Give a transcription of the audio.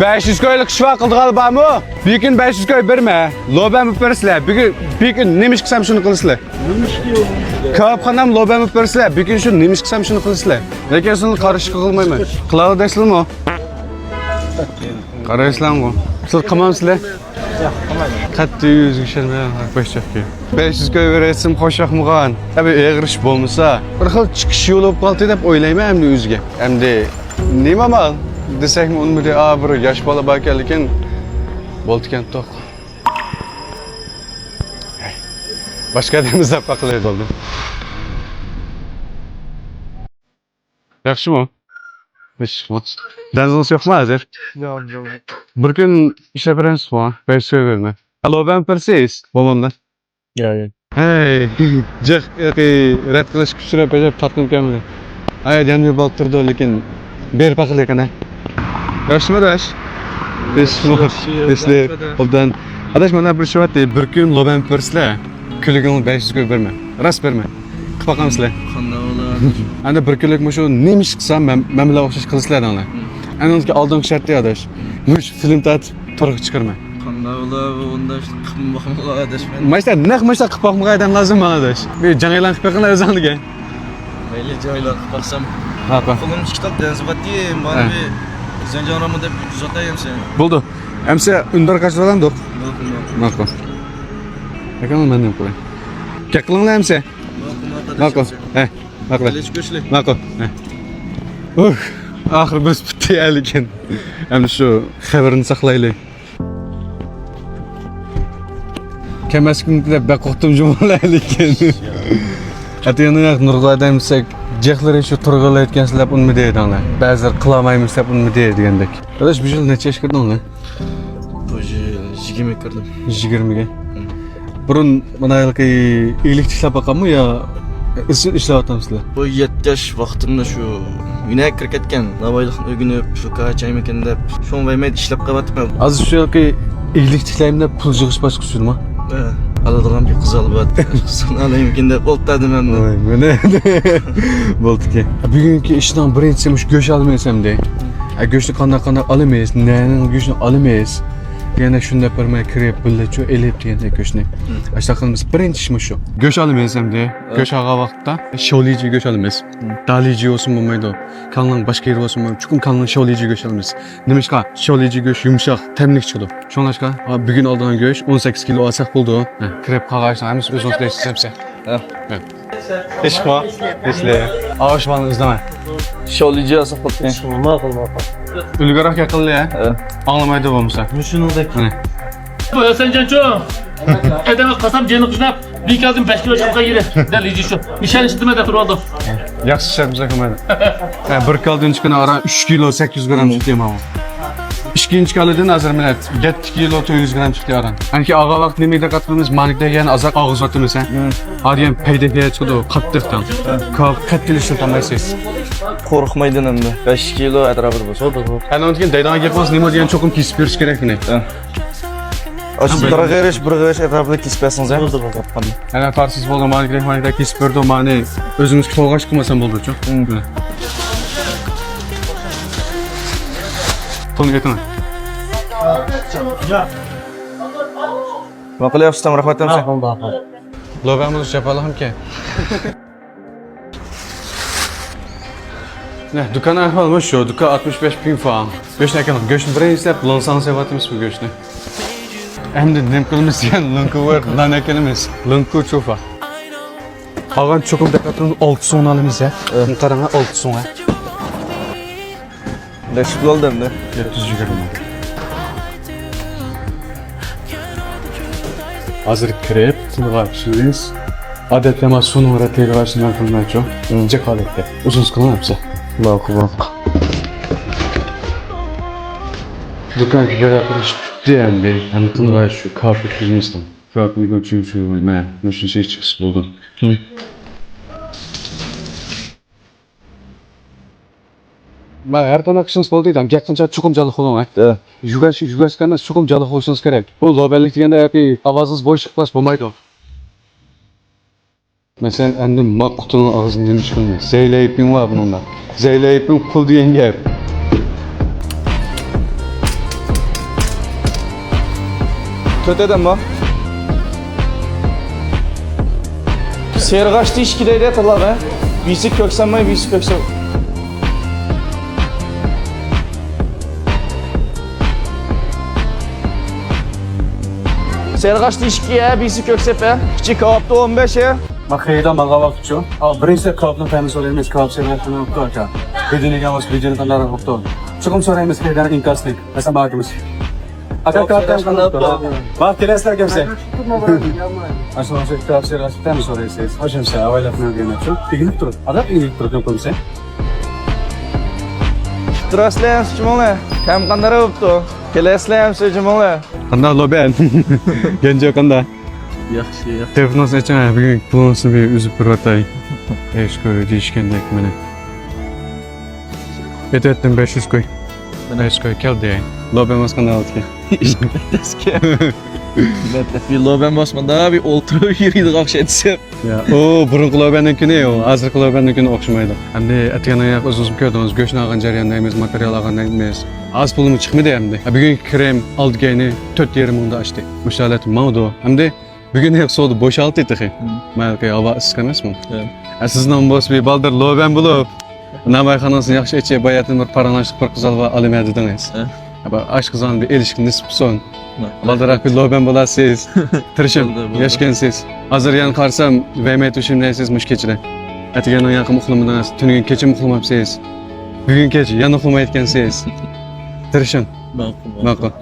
500 koylik şiva qildiğalı barmı? Bir gün 500 koy verme. Loba mı versizler? Bir gün neymiş qilsam şunu qilsizlar? Kitapxonam loba mı versizler? Bir gün şu neymiş qilsam şunu qilsizlar? Lekin sizni qarshi qilmayman. Qiladi deysizlarmi? Qaraysizlarmi? Siz qilmaysizlar? Yo'q, qilmayman. Qattiq yuzga ishonmayman, haqbashchaqqa. 500 koy verasam xo'shaqmag'an. Tabi eg'ir ish bo'lmasa, bir xil chiqish yo'li bo'lib qoldi deb o'ylayman endi o'ziga. Endi nima mal desakmi unmidi, bir yosh bola bor ekan, lekin bo'ldigan to'q. Boshqa odamni zappa qilaydi bo'ldi. Yaxshimi? Dazınız yok mu hazır? Yo'q. Bir gün işe birinsiz var. Ben söyleyeyim. Alo ben Persis. Babamdan. Yo'q. Hey. Cık. Red kılıç küsüre pecep tatlım kemini. Ay yanımı baltırdı lekin. Bir bakıl yakına. Görüşme daş. Besle. Obdan. Adaş bana bir şey var diye bir gün Loben Pers'le külügün 500 koy verme. Rast verme. Kıpakam sizle. Qanday bo'ladi? Anda bir kunlik şu neymiş kısam ben bilan o'xshash qilsizlar ana. Ana unga oldingi shartda adash. Mush film tat to'g'ri chiqarma. Qanday bo'ladi? Unda qilmoqmi adashman. Maysa naq maysa qilib boqmagan lazım bana adash. Bir jangaylan qilib qo'ygan o'zingga. Mayli joylar qilib baqsam. Ha. Qo'lim chiqib denzivati, mana bir zanjaramı deb uzatayım sen. Bo'ldi. Amsa undar qachdan do'q. Ma'qul. Ekan men ham qo'yay. Kaqlinglar amsa. Ma'qul. Ma'qul. Ma'qul. Axir biz bitta lekin. Endi shu xabarini saqlaylik. Kemaskunda baqoqtim jumlaylik. Atiyani nurg'adan desak, jehlar shu turg'alar aytgansizlar unmi deydinglar. Ba'zilar qilmaymiz deb unmi deydingandek. Adash bu yil necha yosh kirdinglar? Bu yil 20 kirdim. 20 ga. Burun mana iyilik ishlab boqammi yo ishlayapsizlar? Bu 7 yosh vaqtimda shu Yunak ketgan, Navoiylik o'ginib, shu qachayim ekan deb, shon vermaydi ishlab qavatman. Aziz shu iyilik ishlayman deb pul yig'ish bosqichimi? Aladigan bir qiz albat. Son alayım ekan deb o'ltadim endi. Voy, mana bo'ldi-ki. Bugungi ishdan birinchisi mush go'sht olmaysam de. Go'shtni qanday olmaysiz, nani go'shtni olmaysiz. Yana shunda permay kirib billachu elib deganda go'shtni. Ashta qilamiz birinchi ishim shu. Go'sht olmaysam de, go'sht olgan vaqtda sho'lichi go'sht olamiz. Dalichi bo'lsin bo'lmaydi. Kanlang boshqa yer bo'lsin bo'lmaydi. Chunki kanlang sho'lichi go'sht olamiz. Nimashqa? Sho'lichi go'sht yumshoq, tamlik chiqadi. Shunlashqa, bugun olgan go'sht 18 kilo olsak bo'ldi. Kirib qolg'ashni hamiz o'zimiz qilayapsiz. İş mi? İşle. Ağaç bana izleme. Sho'lichi olsak bo'ldi. Ma'qul. Ulgaroq yaqinli ya. Anglamaydi bo'lmasa. Shuningdek. Sen Canço. Edeme kasap canı kuşnap. Bir kazım 5 kilo çabuk yeri. Deli şu. Nişan işitime de turvaldı. Yaxshi ishlar qilmadi. Bir kaldığın çıkana ara 3 kilo 800 gram çıktı ama. İkinci kalıdan hazır millet. 7 kilo 900 gram çıktı aran. Anki ağa vaqt nemede qatqimiz manikda yani azaq ağız atımız ha. Hadiyen peydege çıktı qattiqdan. Qattiq ishlatmaysiz. Qo'rqmaydan endi. 5 kilo atrofida bo'lsa. Ana o'tgan daydan gapmas nima degan cho'qim kesib berish kerak buni. Bir g'irish atrofida kesib bersangiz ham. Ana farsiz bo'lgan manikda kesib berdi, mani o'zimiz qo'lg'ash qilmasam bo'ldi-ku. Pulni aytma. Nima qilyapsiz? Rahmat hamsa. Lobamiz yapalım ki. Ne, dükkanı ahvalmış şu, dükkan 65 bin falan. Göçne ekranı, göçne buraya izlep, lansans yavatımız bu göçne. Hem de nem kılımız yani, lınku var, lan ekelimiz, lınku çofa. Ağan çokum dekatının 6 son alımız ya. Karana 6 son ya. Neçik oldu endi? 720. Hazır kirib, tılg'apsiz. Odatlama sun'ura terg'ashdan qilmacho. Ince holatda. Uzun qilyapsiz. Ma'qul. Do'konga gapirish deyamdi. Ham tılg'ash shu carpet biznesdan. Farklı göçücü men, nasıl şey çıksın oldu. Ben her tane akışınız oldu dedim. Yakınca çokumcalık olan ha. Yugaşkanlar çokumcalık olsanız gerek. Bu haberlik diyende hep avazınız boş çıkmaz bulmaydı o. Mesela endim mak kutunun ağzından çıkmıyor. Zeyleyipin var bununla. Zeyleyipin kul diyen gel. Töteden bak. Sergaçtı işkileydi hatırla be. Birisi köksenmeyi, birisi köksen. Sergaçtı işkiye, birisi köksepe. Küçük kavapta 15 ya. Bak hayda maga vakitçu. Al birinci kapının temiz olayımız kavap severken yoktu aka. Bedeni yavaş bedeni tanrı yoktu. Çıkım sorayımız haydan inkaslık. Mesela bakımız. Aka kaptan kanalda. Bak kilesler kimse. Aslında şey kavap severken temiz olayısınız. Hoşum sen havayla falan gene çok. Piginip durur. Adam piginip durur komse. Traslayam sıçmalı. Kem kandara yaptı. Keleslayam sıçmalı. Kanda loben. Genco kanda. Yaxşı, yaxşı. Telefonunuz için bugün kullanısı bir üzüp bir vatay. Eşkoy değişkendek mene. Ettim 500 koy. 500 koy kel diye. Loben maskanda aldı ki. Eski. Bir loben basmada bir olturu yürüydü akş etsem. Ya o burunqu lobendeki ne o? Azırqı lobendeki oxşamaydı. Hem de etigen ayak özüm gördünüz. Göçün ağın jaryanında emez, material ağında emez. Az pulumu çıkmadı hem de. Bugün krem aldı geyni 4 yerim onda açtı. Müşalet mağdu. Hem de bugün hep soğudu boşaltı etti. Malkay hava ıskanız mı? Evet. Sizden boş bir baldır loben bulup. Nabay xanasını yaxşı içe bayatın bir paranlaştık bir kızal ve alim edildiniz. Ama aşk kızalın bir ilişkin nisp son. Baldırak bir loben bulasınız. Tırışım, yaşkensiz. Hazır yan qarsam VM düşünmeyesiz müşkeçile. Etigen yakın uxlamadan tünün keçi uxlamapsınız. Bugün keç yan uxlama etkensiz. Tırışın. Maqul.